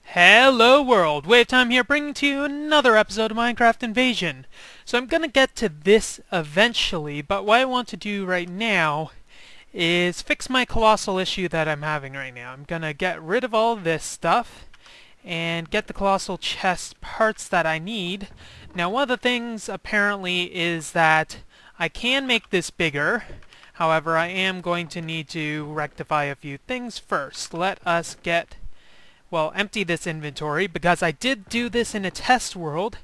Hello world, WayofTime here bringing to you another episode of Minecraft Invasion. So I'm gonna get to this eventually, but what I want to do right now is fix my colossal issue that I'm having right now. I'm gonna get rid of all this stuff and get the colossal chest parts that I need. Now one of the things apparently is that I can make this bigger. However, I am going to need to rectify a few things first. Let us empty this inventory, because I did do this in a test world,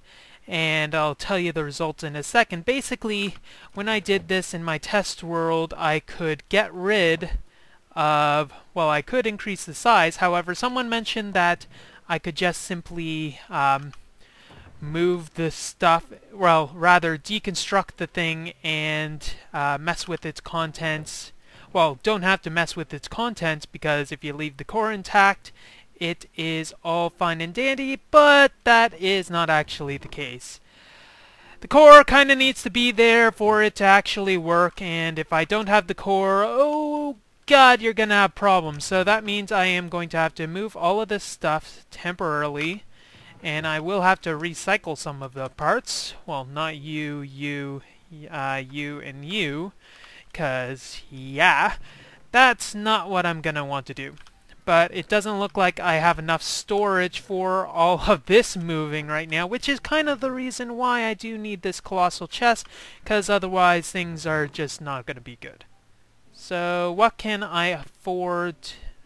and I'll tell you the results in a second. Basically, when I did this in my test world, I could get rid of, I could increase the size. However, someone mentioned that I could just simply move the stuff, rather deconstruct the thing and mess with its contents. Well, don't have to mess with its contents, because if you leave the core intact, it is all fine and dandy, but that is not actually the case. The core kind of needs to be there for it to actually work, and if I don't have the core, oh god, you're gonna have problems. So that means I am going to have to move all of this stuff temporarily, and I will have to recycle some of the parts. Well, not you, and you, because, yeah, that's not what I'm gonna want to do. But it doesn't look like I have enough storage for all of this moving right now, which is kind of the reason why I do need this colossal chest, because otherwise things are just not going to be good. So what can I afford?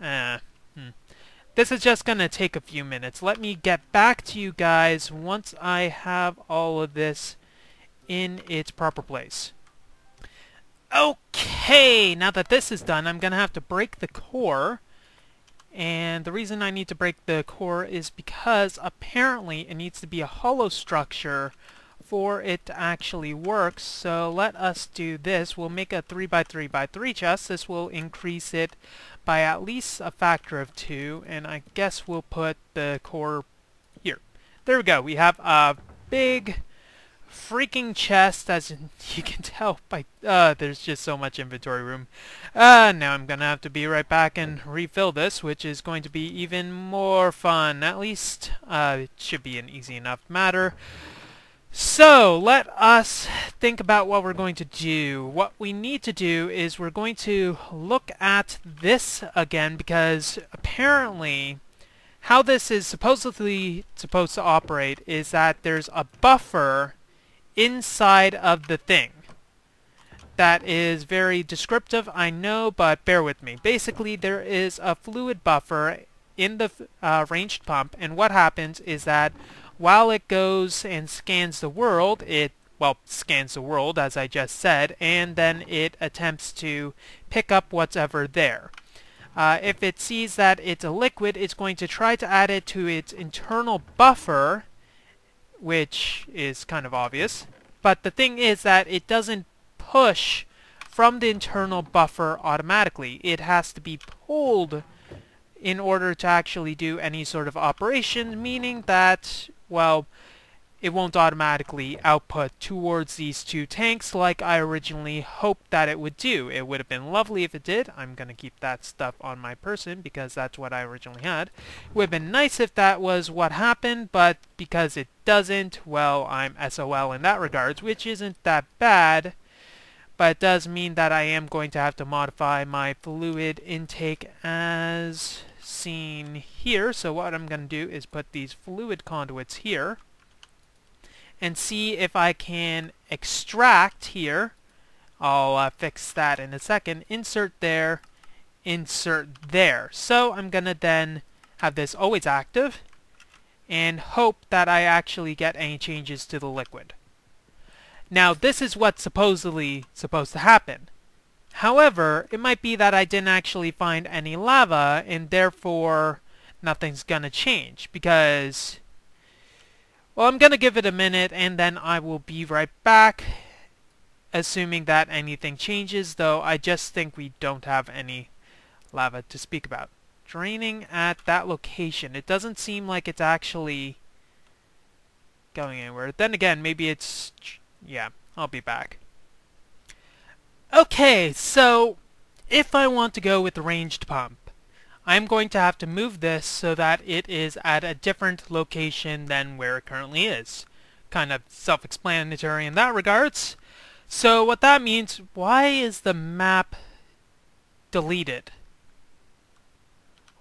This is just going to take a few minutes. Let me get back to you guys once I have all of this in its proper place. Okay, now that this is done, I'm going to have to break the core. And the reason I need to break the core is because apparently it needs to be a hollow structure for it to actually work. So let us do this. We'll make a 3x3x3 chest. This will increase it by at least a factor of 2. And I guess we'll put the core here. There we go. We have a big freaking chest, as you can tell by there's just so much inventory room. Now I'm gonna have to be right back and refill this, which is going to be even more fun. At least it should be an easy enough matter. So let us think about what we're going to do. What we need to do is we're going to look at this again, because apparently how this is supposedly supposed to operate is that there's a buffer inside of the thing. That is very descriptive, I know, but bear with me. Basically, there is a fluid buffer in the ranged pump, and what happens is that while it goes and scans the world, scans the world, as I just said, and then it attempts to pick up what's ever there. If it sees that it's a liquid, it's going to try to add it to its internal buffer, which is kind of obvious. But the thing is that it doesn't push from the internal buffer automatically. It has to be pulled in order to actually do any sort of operation, meaning that, it won't automatically output towards these two tanks like I originally hoped that it would do. It would have been lovely if it did. I'm going to keep that stuff on my person because that's what I originally had. It would have been nice if that was what happened, but because it doesn't, I'm SOL in that regards, which isn't that bad. But it does mean that I am going to have to modify my fluid intake as seen here. So what I'm going to do is put these fluid conduits here and see if I can extract here. I'll fix that in a second. Insert there, insert there. So I'm going to then have this always active and hope that I actually get any changes to the liquid. Now this is what's supposedly supposed to happen. However, it might be that I didn't actually find any lava, and therefore nothing's gonna change, because I'm gonna give it a minute and then I will be right back, assuming that anything changes, though I just think we don't have any lava to speak about. Draining at that location. It doesn't seem like it's actually going anywhere. Then again, maybe it's... yeah, I'll be back. Okay, so if I want to go with the ranged pump, I'm going to have to move this so that it is at a different location than where it currently is. Kind of self-explanatory in that regards. So what that means, why is the map deleted?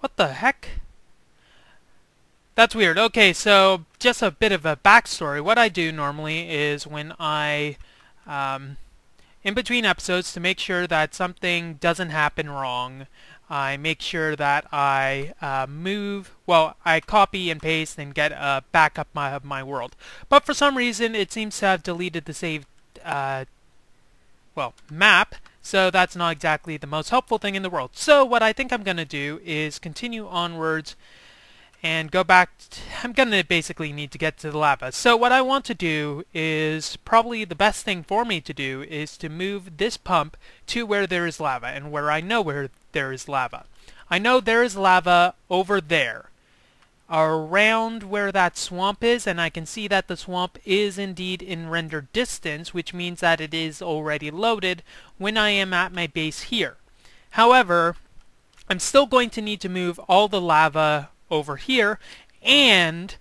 What the heck? That's weird. Okay, so just a bit of a backstory. What I do normally is when I, in between episodes, to make sure that something doesn't happen wrong, I make sure that I I copy and paste and get a backup of my world. But for some reason, it seems to have deleted the saved, map, so that's not exactly the most helpful thing in the world. So what I think I'm going to do is continue onwards and go back. I'm going to basically need to get to the lava. So what I want to do is, probably the best thing for me to do is to move this pump to where there is lava, and where I know where there is lava. I know there is lava over there, around where that swamp is, and I can see that the swamp is indeed in render distance, which means that it is already loaded when I am at my base here. However, I'm still going to need to move all the lava over here, and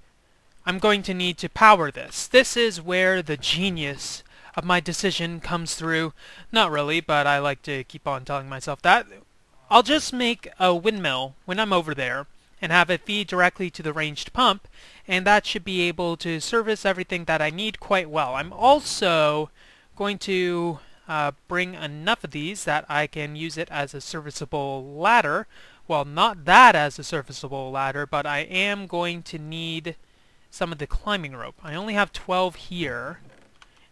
I'm going to need to power this. This is where the genius of my decision comes through. Not really, but I like to keep on telling myself that. I'll just make a windmill when I'm over there and have it feed directly to the ranged pump, and that should be able to service everything that I need quite well. I'm also going to bring enough of these that I can use it as a serviceable ladder. Well, not that as a serviceable ladder, but I am going to need some of the climbing rope. I only have 12 here,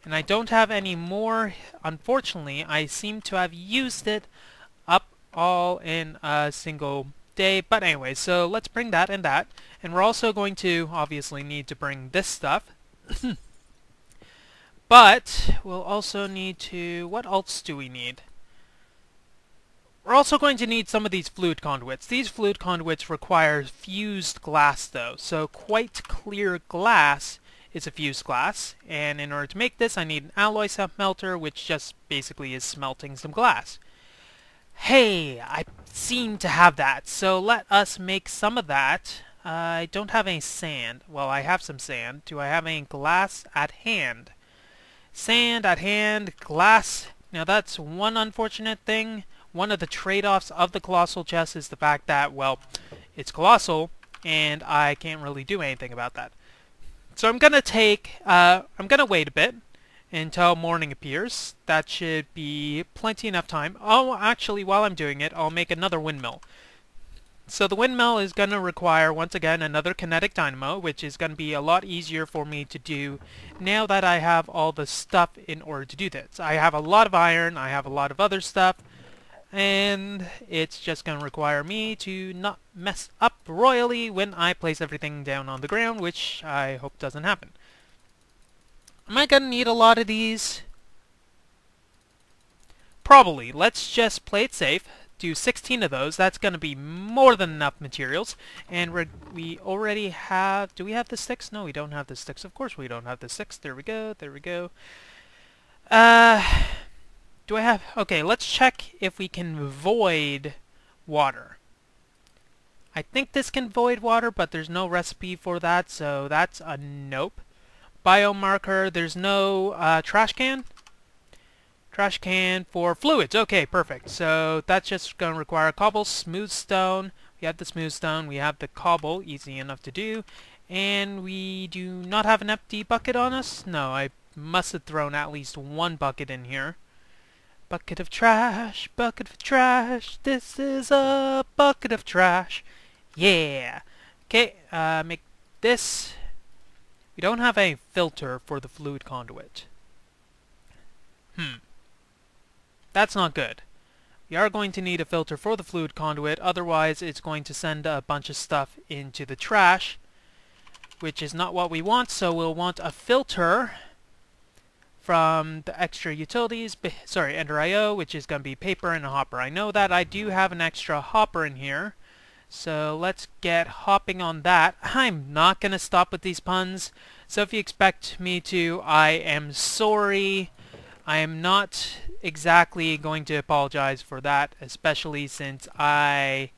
and I don't have any more. Unfortunately, I seem to have used it up all in a single day. But anyway, so let's bring that and that. And we're also going to obviously need to bring this stuff. But we'll also need to... what else do we need? We're also going to need some of these fluid conduits. These fluid conduits require fused glass though, so quite clear glass is a fused glass, and in order to make this I need an alloy smelter, which just basically is smelting some glass. Hey, I seem to have that, so let us make some of that. I don't have any sand. Well, I have some sand. Do I have any glass at hand? Sand at hand, glass. Now that's one unfortunate thing. One of the trade-offs of the colossal chest is the fact that, well, it's colossal, and I can't really do anything about that. So I'm gonna wait a bit until morning appears. That should be plenty enough time. Oh, actually, while I'm doing it, I'll make another windmill. So the windmill is gonna require, once again, another kinetic dynamo, which is gonna be a lot easier for me to do now that I have all the stuff in order to do this. I have a lot of iron, I have a lot of other stuff, and it's just going to require me to not mess up royally when I place everything down on the ground, which I hope doesn't happen. Am I going to need a lot of these? Probably. Let's just play it safe. Do 16 of those. That's going to be more than enough materials. And we already have... do we have the sticks? No, we don't have the sticks. Of course we don't have the sticks. There we go. There we go. Do I have... okay, let's check if we can void water. I think this can void water, but there's no recipe for that, so that's a nope. Biomarker, there's no trash can? Trash can for fluids. Okay, perfect. So that's just going to require cobble, smooth stone. We have the smooth stone, we have the cobble, easy enough to do. And we do not have an empty bucket on us? No, I must have thrown at least one bucket in here. Bucket of trash, this is a bucket of trash. Yeah. Okay, make this. We don't have a filter for the fluid conduit. That's not good. We are going to need a filter for the fluid conduit, otherwise it's going to send a bunch of stuff into the trash, which is not what we want, so we'll want a filter from the extra utilities, Ender IO, which is going to be paper and a hopper. I know that I do have an extra hopper in here, so let's get hopping on that. I'm not going to stop with these puns, so if you expect me to, I am sorry. I am not exactly going to apologize for that, especially since I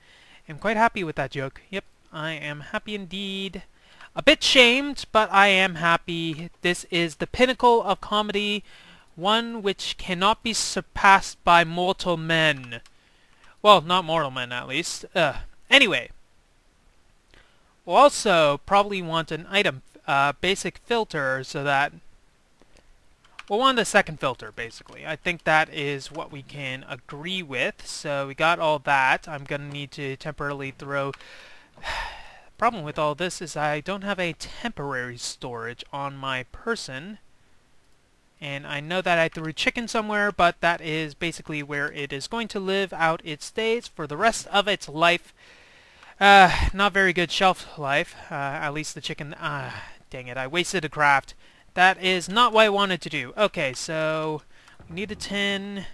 I'm quite happy with that joke. Yep, I am happy indeed. A bit shamed, but I am happy. This is the pinnacle of comedy, one which cannot be surpassed by mortal men. Well, not mortal men, at least. Anyway. We'll also probably want an item, basic filter, so that... We'll want the second filter, basically. I think that is what we can agree with. So we got all that. I'm going to need to temporarily throw... The problem with all this is I don't have a temporary storage on my person. And I know that I threw chicken somewhere, but that is basically where it is going to live out its days for the rest of its life. Not very good shelf life. At least the chicken... dang it, I wasted a craft. That is not what I wanted to do. Okay, so... we need a tin.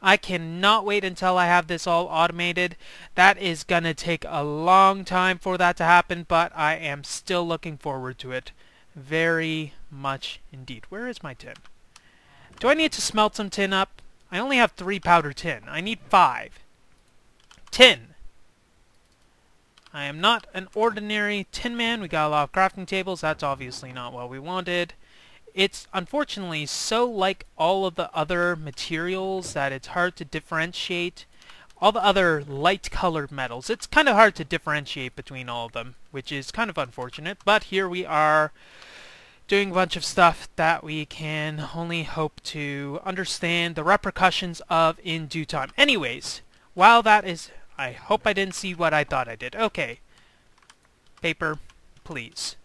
I cannot wait until I have this all automated. That is gonna take a long time for that to happen, but I am still looking forward to it. Very much indeed. Where is my tin? Do I need to smelt some tin up? I only have 3 powder tin. I need 5. Tin! I am not an ordinary tin man. We got a lot of crafting tables. That's obviously not what we wanted. It's unfortunately so like all of the other materials that it's hard to differentiate. All the other light colored metals, it's kind of hard to differentiate between all of them, which is kind of unfortunate. But here we are doing a bunch of stuff that we can only hope to understand the repercussions of in due time. Anyways, while that is... I hope I didn't see what I thought I did. Okay. Paper, please.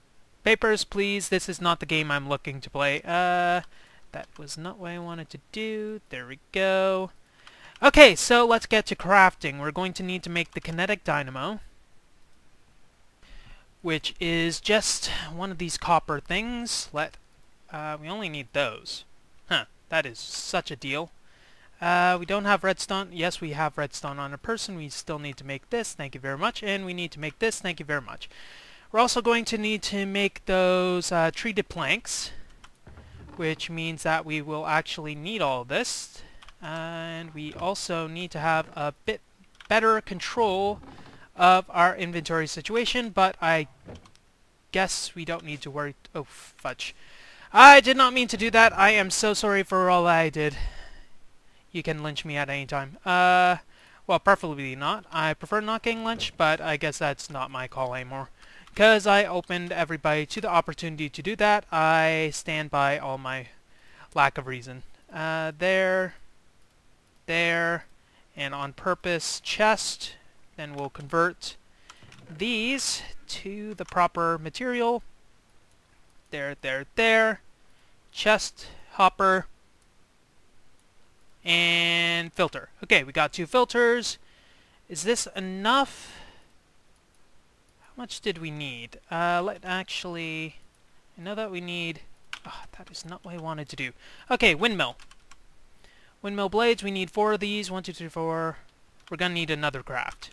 Papers, please. This is not the game I'm looking to play. That was not what I wanted to do. There we go. Okay, so let's get to crafting. We're going to need to make the kinetic dynamo, which is just one of these copper things. We only need those. Huh, that is such a deal. We don't have redstone. Yes, we have redstone on a person. We still need to make this. Thank you very much. And we need to make this. Thank you very much. We're also going to need to make those treated planks, which means that we will actually need all of this. And we also need to have a bit better control of our inventory situation, but I guess we don't need to worry. Oh, fudge. I did not mean to do that. I am so sorry for all I did. You can lynch me at any time. Well, preferably not. I prefer not getting lynched, but I guess that's not my call anymore. Because I opened everybody to the opportunity to do that, I stand by all my lack of reason. There, and on purpose, chest. Then we'll convert these to the proper material. There. Chest, hopper, and filter. Okay, we got 2 filters. Is this enough? How much did we need? I know that we need... Oh, that is not what I wanted to do. Okay, windmill. Windmill blades, we need 4 of these. 1, 2, 3, 4. We're gonna need another craft.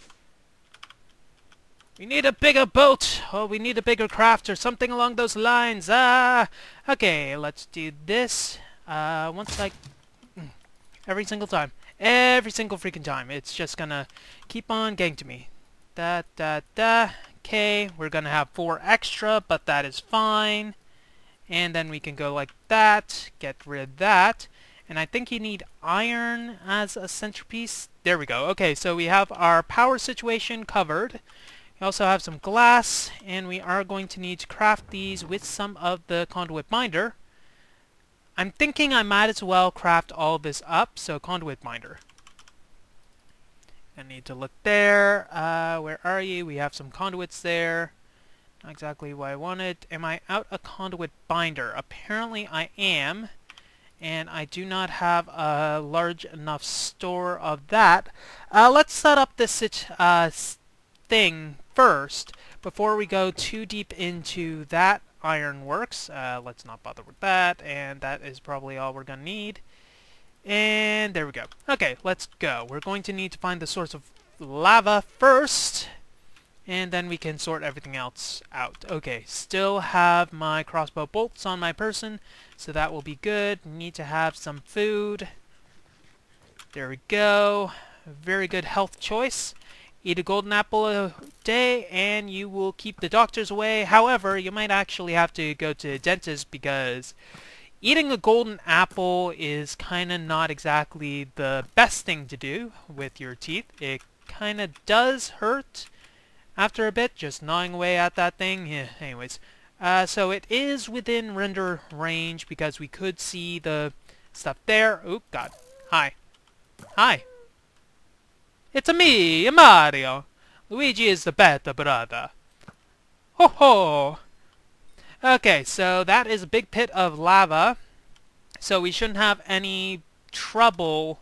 We need a bigger boat! Oh, we need a bigger craft or something along those lines. Okay, let's do this. Every single time. Every single freaking time. It's just gonna keep on getting to me. Okay, we're gonna have 4 extra, but that is fine. And then we can go like that. Get rid of that. And I think you need iron as a centerpiece. There we go. Okay, so we have our power situation covered. We also have some glass, and we are going to need to craft these with some of the conduit binder. I'm thinking I might as well craft all this up, so conduit binder. I need to look there. Where are you? We have some conduits there. Not exactly what I wanted. Am I out of conduit binder? Apparently I am, and I do not have a large enough store of that. Let's set up this thing first before we go too deep into that. Ironworks. Let's not bother with that, and that is probably all we're gonna need. And there we go. Okay, let's go. We're going to need to find the source of lava first, and then we can sort everything else out. Okay, still have my crossbow bolts on my person, so that will be good. Need to have some food. There we go. Very good health choice. Eat a golden apple a day and you will keep the doctors away. However, you might actually have to go to a dentist because eating a golden apple is kind of not exactly the best thing to do with your teeth. It kind of does hurt after a bit, just gnawing away at that thing. Yeah, anyways. So it is within render range because we could see the stuff there. Oop, God. Hi. Hi. It's me, Mario. Luigi is the better brother. Ho ho! Okay, so that is a big pit of lava. So we shouldn't have any trouble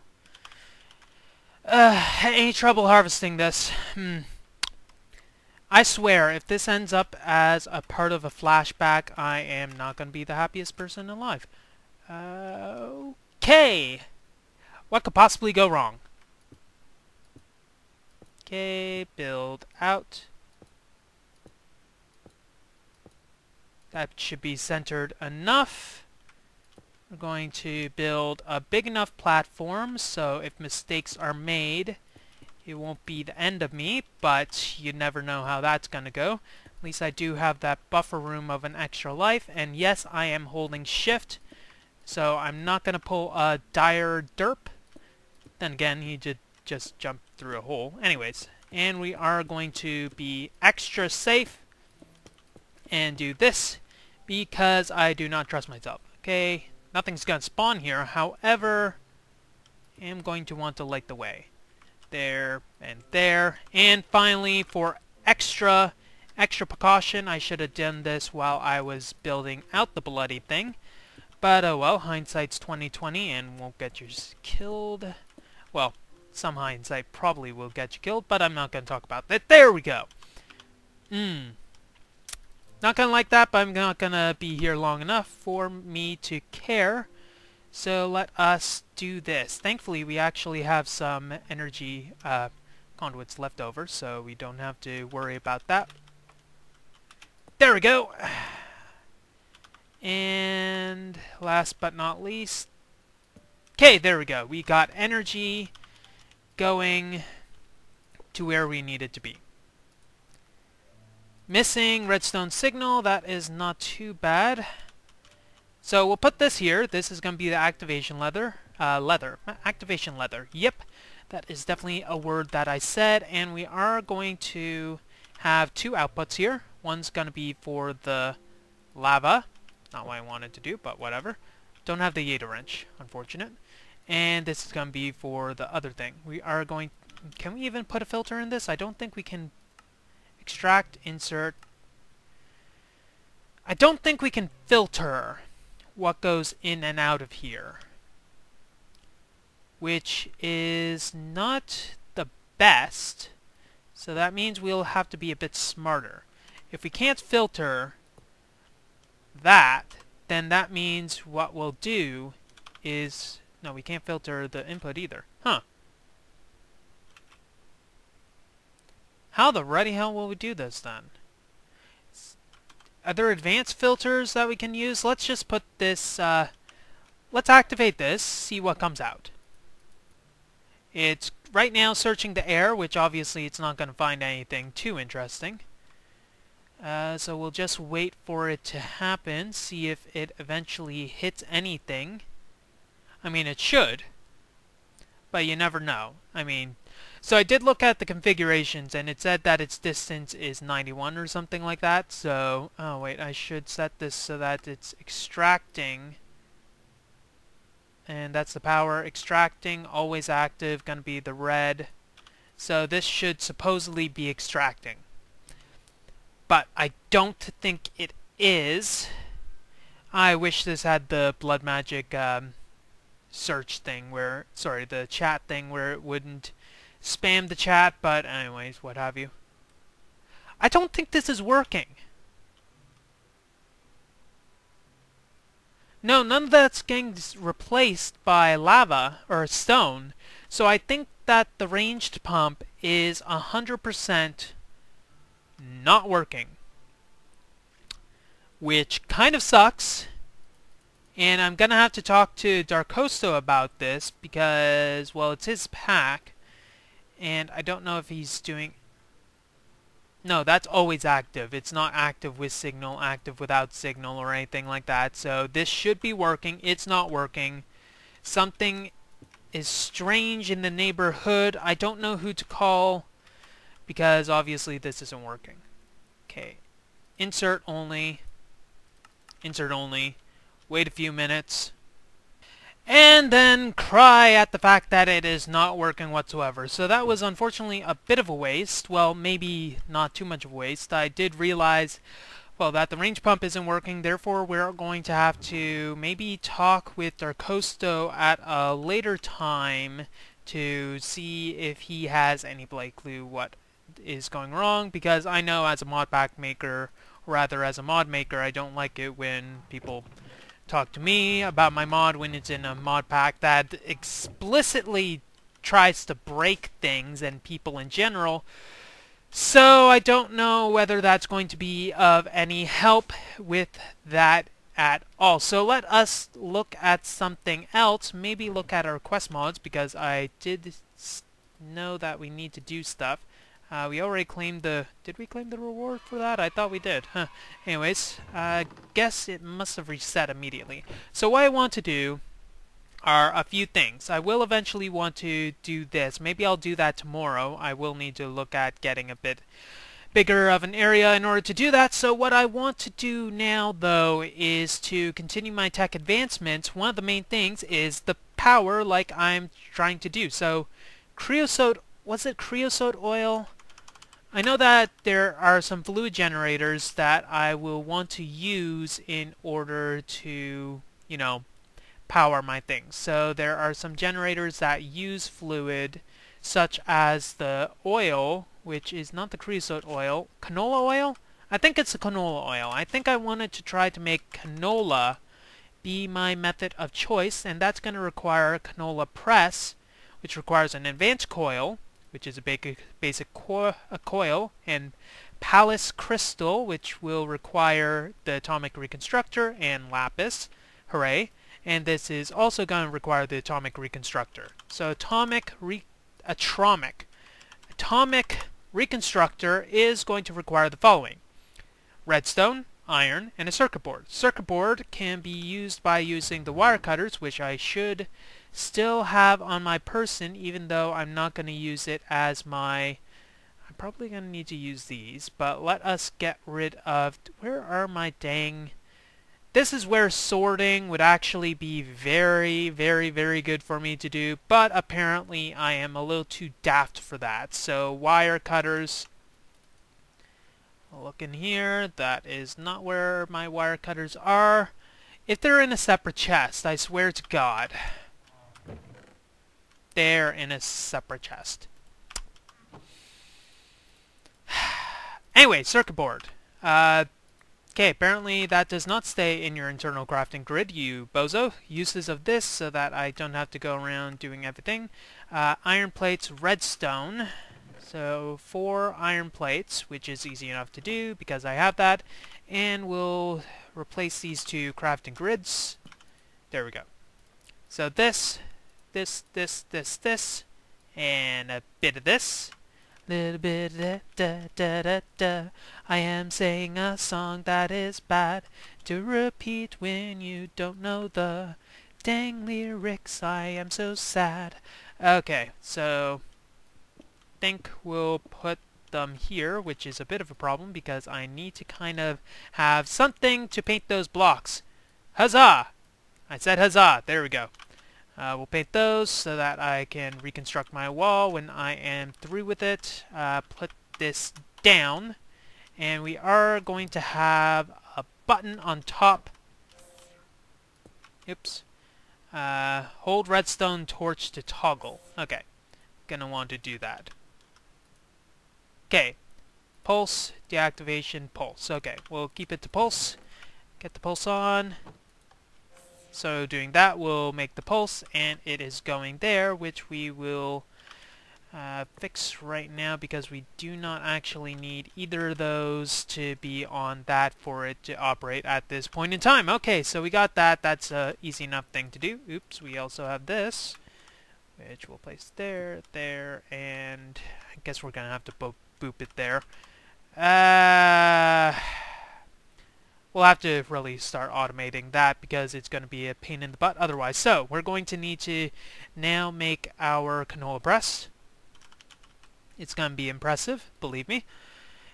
harvesting this. I swear, if this ends up as a part of a flashback, I am not going to be the happiest person alive. Okay! What could possibly go wrong? Okay, build out. That should be centered enough. We're going to build a big enough platform so if mistakes are made, it won't be the end of me, but you never know how that's going to go. At least I do have that buffer room of an extra life, and yes, I am holding shift, so I'm not going to pull a dire derp. Then again, he did just jump through a hole. Anyways, and we are going to be extra safe and do this because I do not trust myself. Okay, nothing's going to spawn here. However, I am going to want to light the way. There and there. And finally, for extra precaution, I should have done this while I was building out the bloody thing. But oh well, hindsight's 20/20 and won't get you killed. Well, some hindsight probably will get you killed, but I'm not going to talk about that. There we go. Not going to like that, but I'm not going to be here long enough for me to care. So let us do this. Thankfully, we actually have some energy conduits left over, so we don't have to worry about that. There we go. And last but not least, okay, there we go. We got energy going to where we need it to be. Missing redstone signal. That is not too bad. So we'll put this here. This is going to be the activation leather. Activation leather. Yep. That is definitely a word that I said. And we are going to have two outputs here. One's going to be for the lava. Not what I wanted to do, but whatever. Don't have the Yeta wrench. Unfortunate. And this is going to be for the other thing. We are going... Can we even put a filter in this? I don't think we can extract, insert. I don't think we can filter what goes in and out of here, which is not the best. So that means we'll have to be a bit smarter. If we can't filter that, then that means what we'll do is... No, we can't filter the input either. Huh. How the ruddy hell will we do this then? Are there advanced filters that we can use? Let's just put this... let's activate this, see what comes out. It's right now searching the air, which obviously it's not going to find anything too interesting. So we'll just wait for it to happen, see if it eventually hits anything. I mean, it should, but you never know. I mean, so I did look at the configurations, and it said that its distance is 91 or something like that. So, oh wait, I should set this so that it's extracting. And that's the power. Extracting, always active, gonna be the red. So this should supposedly be extracting. But I don't think it is. I wish this had the blood magic search thing where, sorry, the chat thing where it wouldn't spam the chat, but anyways, what have you. I don't think this is working. No, none of that's getting replaced by lava or stone, so I think that the ranged pump is 100% not working, which kind of sucks. And I'm gonna have to talk to Darkosto about this because, well, it's his pack, and I don't know if he's doing... No, that's always active. It's not active with signal, active without signal, or anything like that. So this should be working. It's not working. Something is strange in the neighborhood. I don't know who to call because obviously this isn't working. Okay. Insert only. Insert only. Wait a few minutes. And then cry at the fact that it is not working whatsoever. So that was unfortunately a bit of a waste. Well, maybe not too much of a waste. I did realize, well, that the range pump isn't working. Therefore, we're going to have to maybe talk with Darkosto at a later time to see if he has any clue what is going wrong. Because I know as a modpack maker, or rather as a mod maker, I don't like it when people talk to me about my mod when it's in a mod pack that explicitly tries to break things and people in general. So I don't know whether that's going to be of any help with that at all. So let us look at something else. Maybe look at our quest mods, because I did know that we need to do stuff. We already claimed the... Did we claim the reward for that? I thought we did. Huh. Anyways, guess it must have reset immediately. So what I want to do are a few things. I will eventually want to do this. Maybe I'll do that tomorrow. I will need to look at getting a bit bigger of an area in order to do that. So what I want to do now, though, is to continue my tech advancements. One of the main things is the power, like I'm trying to do. So creosote... Was it creosote oil? I know that there are some fluid generators that I will want to use in order to, you know, power my things. So there are some generators that use fluid, such as the oil, which is not the creosote oil. Canola oil? I think it's the canola oil. I think I wanted to try to make canola be my method of choice, and that's going to require a canola press, which requires an advanced coil, which is a basic coil, and Palace Crystal, which will require the Atomic Reconstructor, and Lapis. Hooray. And this is also going to require the Atomic Reconstructor. So Atomic Reconstructor is going to require the following: redstone, iron, and a circuit board. Circuit board can be used by using the wire cutters, which I should still have on my person, even though I'm not going to use it as my... I'm probably going to need to use these, but let us get rid of... Where are my dang... This is where sorting would actually be very, very, very good for me to do, but apparently I am a little too daft for that. So wire cutters... Look in here. That is not where my wire cutters are. If they're in a separate chest, I swear to God... They're in a separate chest. Anyway, circuit board. Okay, apparently that does not stay in your internal crafting grid, you bozo. Uses of this so that I don't have to go around doing everything. Iron plates, redstone. So 4 iron plates, which is easy enough to do because I have that. And we'll replace these 2 crafting grids. There we go. So this, and a bit of this. Little bit of da da da da. I am saying a song that is bad to repeat when you don't know the dang lyrics. I am so sad. Okay, so think we'll put them here, which is a bit of a problem because I need to kind of have something to paint those blocks. Huzzah! I said huzzah. There we go. We'll paint those so that I can reconstruct my wall when I am through with it. Put this down, and we are going to have a button on top. Oops. Hold redstone torch to toggle. Okay. Gonna want to do that. Okay. Pulse, deactivation, pulse. Okay, we'll keep it to pulse. Get the pulse on. So doing that will make the pulse, and it is going there, which we will fix right now because we do not actually need either of those to be on that for it to operate at this point in time. Okay, so we got that. That's an easy enough thing to do. Oops, we also have this. which we'll place there, there, and I guess we're gonna have to boop it there. We'll have to really start automating that because it's going to be a pain in the butt otherwise. So we're going to need to now make our canola press. It's going to be impressive, believe me.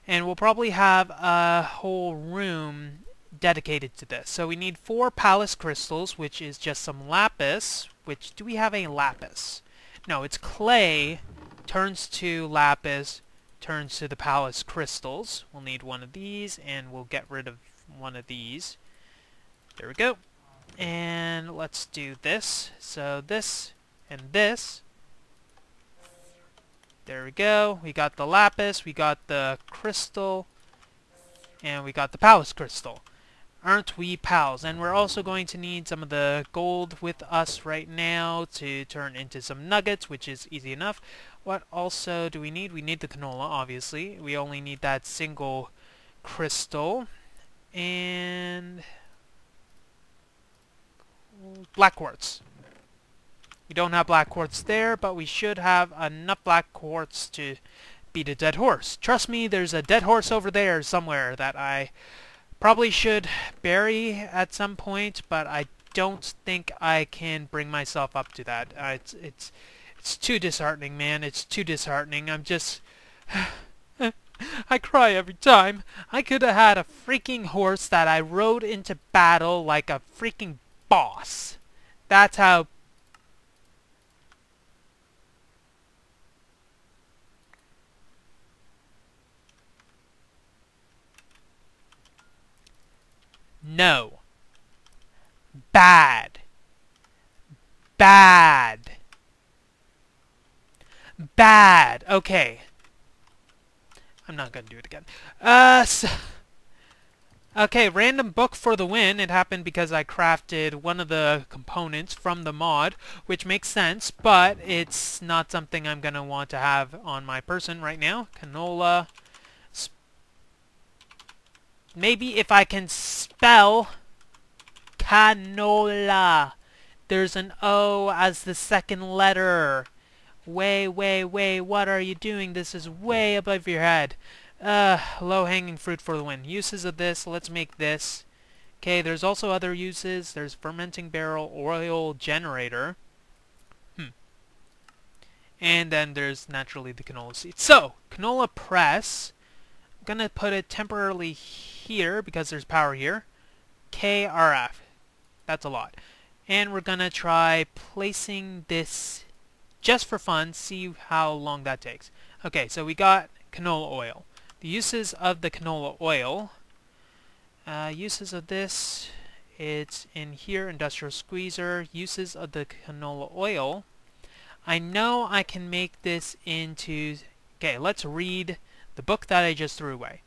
And we'll probably have a whole room dedicated to this. So we need 4 Pallas crystals, which is just some lapis. Which, do we have a lapis? No, it's clay, turns to lapis, turns to the Pallas crystals. We'll need one of these, and we'll get rid of one of these. There we go. And let's do this. So this and this. There we go. We got the lapis, we got the crystal, and we got the Pallas crystal. Aren't we pals? And we're also going to need some of the gold with us right now to turn into some nuggets, which is easy enough. What also do we need? We need the canola, obviously. We only need that single crystal. And black quartz. We don't have black quartz there, but we should have enough black quartz to beat a dead horse. Trust me, there's a dead horse over there somewhere that I probably should bury at some point, but I don't think I can bring myself up to that. It's too disheartening, man. It's too disheartening. I'm just... I cry every time. I could have had a freaking horse that I rode into battle like a freaking boss. That's how... No. Bad. Bad. Bad. Okay. I'm not gonna do it again. Okay, random book for the win. It happened because I crafted one of the components from the mod, which makes sense, but it's not something I'm gonna want to have on my person right now. Canola. Maybe if I can spell canola. There's an O as the second letter. Way, what are you doing? This is way above your head. Low-hanging fruit for the win. Uses of this, let's make this. Okay, there's also other uses. There's fermenting barrel, oil generator. And then there's naturally the canola seeds. So, canola press. I'm gonna put it temporarily here because there's power here. KRF. That's a lot. And we're gonna try placing this just for fun, see how long that takes. Okay, so we got canola oil. The uses of the canola oil. Uses of this, it's in here, industrial squeezer. Uses of the canola oil. I know I can make this into... Okay, let's read the book that I just threw away.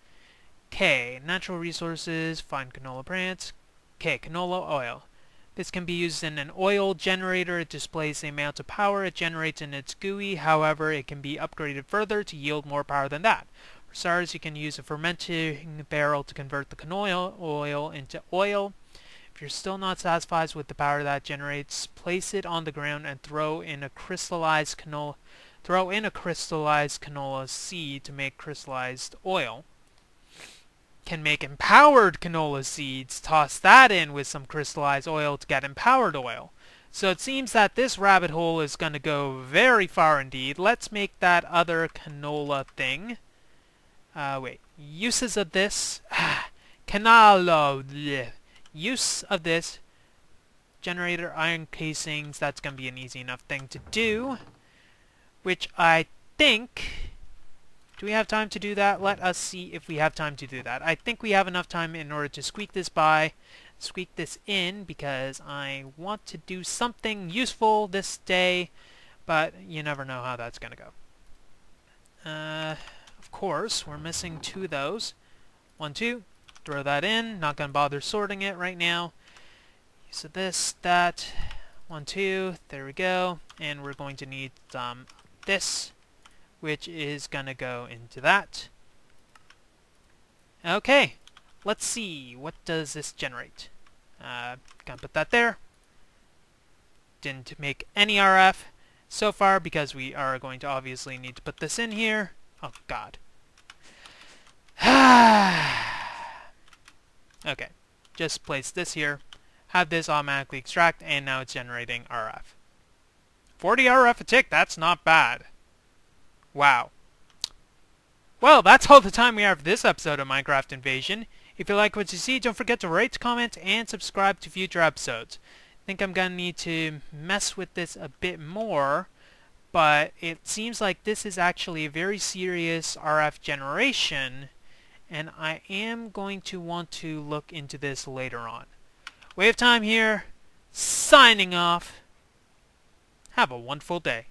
Okay, natural resources, find canola plants. Okay, canola oil. This can be used in an oil generator. It displays the amount of power it generates in its GUI. However, it can be upgraded further to yield more power than that. For starters, you can use a fermenting barrel to convert the canola oil into oil. If you're still not satisfied with the power that generates, place it on the ground and throw in a crystallized canola seed to make crystallized oil. Can make empowered canola seeds, toss that in with some crystallized oil to get empowered oil. So it seems that this rabbit hole is going to go very far indeed. Let's make that other canola thing. Wait. Uses of this. Canola. Use of this. Generator iron casings. That's going to be an easy enough thing to do. Which I think... Do we have time to do that? Let us see if we have time to do that. I think we have enough time in order to squeak this in, because I want to do something useful this day, but you never know how that's going to go. Of course, we're missing 2 of those. 1, 2. Throw that in. Not going to bother sorting it right now. So this, that. 1, 2. There we go. And we're going to need some this, which is gonna go into that. Okay, let's see, what does this generate? Gonna put that there. Didn't make any RF. so far because we are going to obviously need to put this in here. Oh god. Okay, just place this here, have this automatically extract, and now it's generating RF. 40 RF a tick, that's not bad. Wow. Well, that's all the time we have for this episode of Minecraft Invasion. If you like what you see, don't forget to rate, comment, and subscribe to future episodes. I think I'm going to need to mess with this a bit more, but it seems like this is actually a very serious RF generation, and I am going to want to look into this later on. WayofTime here, signing off. Have a wonderful day.